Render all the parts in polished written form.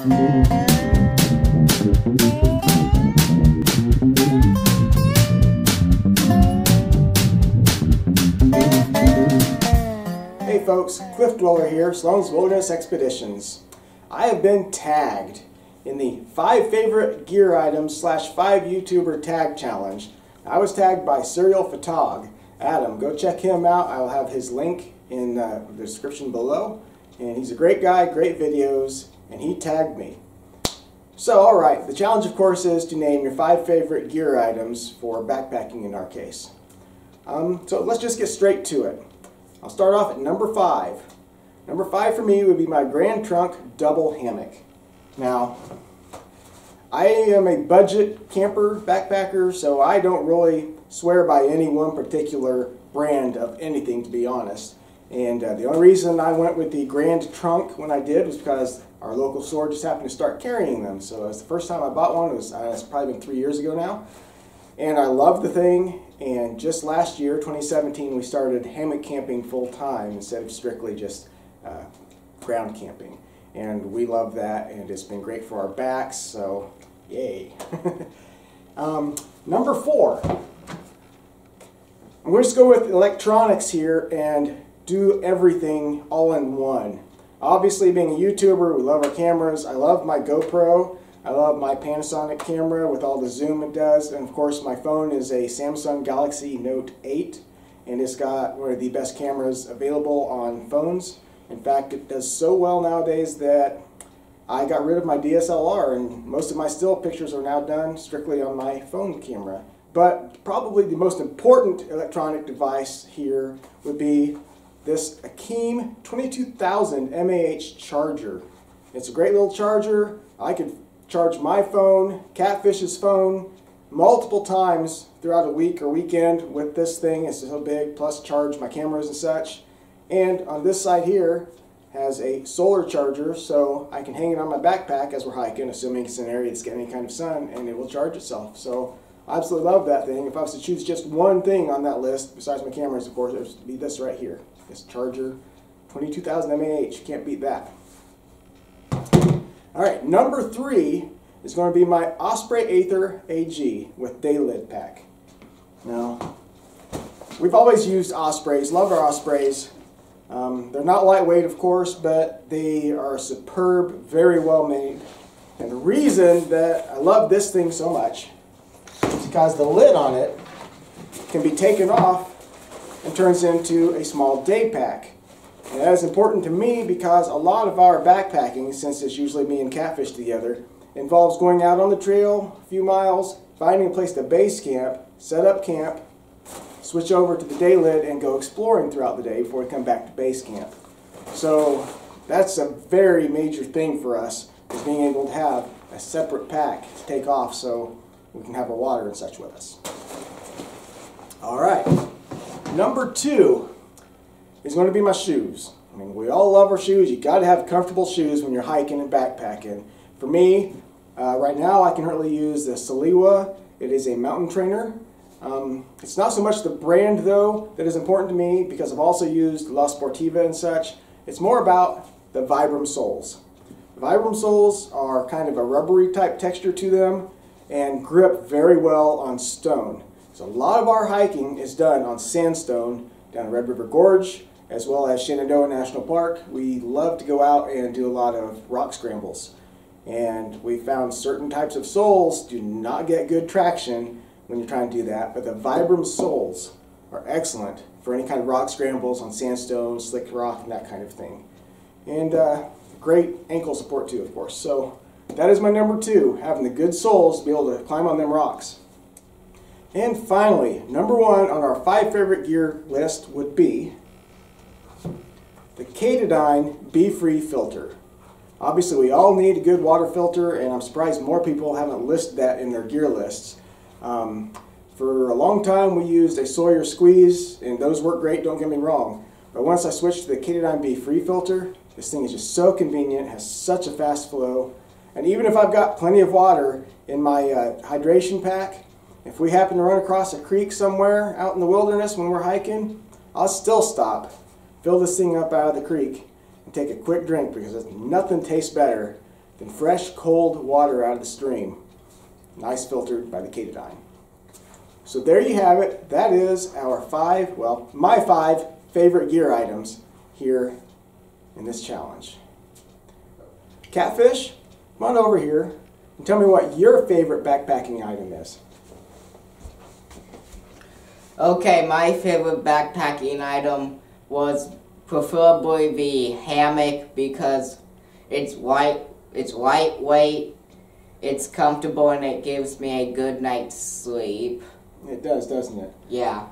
Hey folks, Cliff Dweller here, Sloan's Wilderness Expeditions. I have been tagged in the 5 favorite gear items / 5 YouTuber tag challenge. I was tagged by Serial Photog. Adam, go check him out. I will have his link in the description below. And he's a great guy, great videos, and he tagged me. So, alright, the challenge of course is to name your 5 favorite gear items for backpacking in our case. So let's just get straight to it. I'll start off at number 5. Number 5 for me would be my Grand Trunk double hammock. Now, I am a budget camper, backpacker, so I don't really swear by any one particular brand of anything, to be honest. And the only reason I went with the Grand Trunk when I did was because our local store just happened to start carrying them. So it was the first time I bought one. It's probably been 3 years ago now. And I love the thing, and just last year, 2017, we started hammock camping full time instead of strictly just ground camping. And we love that, and it's been great for our backs, so yay. Number 4. I'm going to just go with electronics here and do everything all in one. Obviously, being a YouTuber, we love our cameras. I love my GoPro. I love my Panasonic camera with all the zoom it does, and of course my phone is a Samsung Galaxy Note 8, and it's got one of the best cameras available on phones. In fact, it does so well nowadays that I got rid of my DSLR, and most of my still pictures are now done strictly on my phone camera. But probably the most important electronic device here would be this Akeem 22,000 mAh charger. It's a great little charger. I could charge my phone, Catfish's phone, multiple times throughout a week or weekend with this thing. It's so big, plus charge my cameras and such. And on this side here has a solar charger, so I can hang it on my backpack as we're hiking, assuming it's an area that's getting any kind of sun, and it will charge itself. So I absolutely love that thing. If I was to choose just one thing on that list, besides my cameras, of course, it would be this right here. This charger, 22,000 mAh, can't beat that. Alright, number 3 is going to be my OSPREY Aether AG with DAYLID pack. Now, we've always used Ospreys, love our Ospreys. They're not lightweight, of course, but they are superb, very well made. And the reason that I love this thing so much is because the lid on it can be taken off and turns into a small day pack. And that is important to me because a lot of our backpacking, since it's usually me and Catfish together, involves going out on the trail a few miles, finding a place to base camp, set up camp, switch over to the DAYLID, and go exploring throughout the day before we come back to base camp. So that's a very major thing for us, is being able to have a separate pack to take off so we can have our water and such with us. Alright, number 2 is going to be my shoes. I mean, we all love our shoes. You got to have comfortable shoes when you're hiking and backpacking. For me, right now I can currently use the Saliwa. It is a mountain trainer. It's not so much the brand though that is important to me, because I've also used La Sportiva and such. It's more about the VIBRAM-SOLs. The VIBRAM-SOLs are kind of a rubbery type texture to them and grip very well on stone. So a lot of our hiking is done on sandstone down Red River Gorge, as well as Shenandoah National Park. We love to go out and do a lot of rock scrambles. And we found certain types of soles do not get good traction when you're trying to do that, but the VIBRAM-SOLs are excellent for any kind of rock scrambles on sandstone, slick rock, and that kind of thing. And great ankle support too, of course. So that is my number 2, having the good soles to be able to climb on them rocks. And finally, number 1 on our 5 favorite gear list would be the KATADYNBEFREEFILTER. Obviously, we all need a good water filter, and I'm surprised more people haven't listed that in their gear lists. For a long time, we used a Sawyer squeeze, and those work great, don't get me wrong. But once I switched to the KATADYNBEFREEFILTER, this thing is just so convenient, has such a fast flow, and even if I've got plenty of water in my hydration pack, if we happen to run across a creek somewhere out in the wilderness when we're hiking, I'll still stop, fill this thing up out of the creek, and take a quick drink, because nothing tastes better than fresh, cold water out of the stream. Nice filtered by the Katadyn. So there you have it. That is our my 5 favorite gear items here in this challenge. Catfish, come on over here and tell me what your favorite backpacking item is. Okay, my favorite backpacking item was preferably the hammock because it's lightweight, it's comfortable, and it gives me a good night's sleep. It does, doesn't it? Yeah.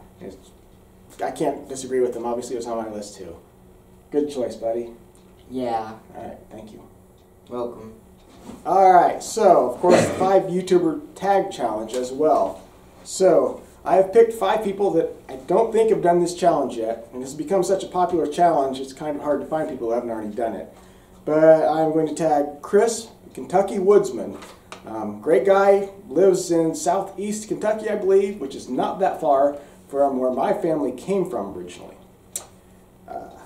I can't disagree with them. Obviously, it was on my list too. Good choice, buddy. Yeah. All right, thank you. Welcome. All right, so of course the 5 YouTuber tag challenge as well. So I have picked 5 people that I don't think have done this challenge yet, and it's become such a popular challenge it's kind of hard to find people who haven't already done it. But I'm going to tag Chris, Kentucky Woodsman. Great guy, lives in southeast Kentucky, I believe, which is not that far from where my family came from originally.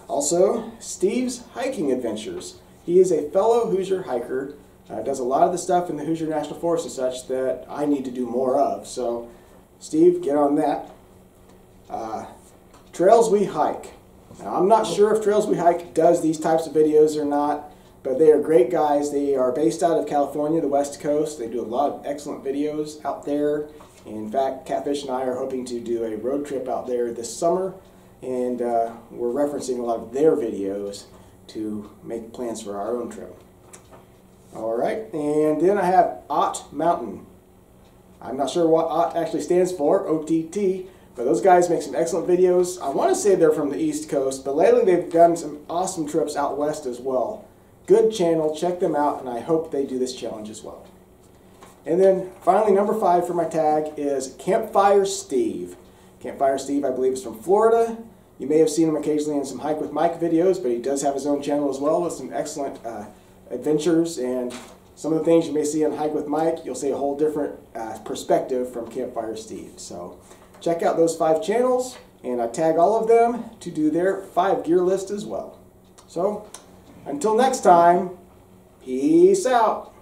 Also, Steve's Hiking Adventures. He is a fellow Hoosier hiker, does a lot of the stuff in the Hoosier National Forest and such that I need to do more of. So, Steve, get on that. Trails We Hike. Now, I'm not sure if Trails We Hike does these types of videos or not, but they are great guys. They are based out of California, the West Coast. They do a lot of excellent videos out there. In fact, Catfish and I are hoping to do a road trip out there this summer, and we're referencing a lot of their videos to make plans for our own trip. All right, and then I have OTT Mountain. I'm not sure what OTT actually stands for, OTT, but those guys make some excellent videos. I want to say they're from the East Coast, but lately they've done some awesome trips out west as well. Good channel, check them out, and I hope they do this challenge as well. And then finally, number 5 for my tag is Campfire Steve. Campfire Steve, I believe, is from Florida. You may have seen him occasionally in some Hike with Mike videos, but he does have his own channel as well with some excellent adventures, and some of the things you may see on Hike with Mike, you'll see a whole different perspective from Campfire Steve. So check out those 5 channels, and I tag all of them to do their 5 gear list as well. So until next time, peace out.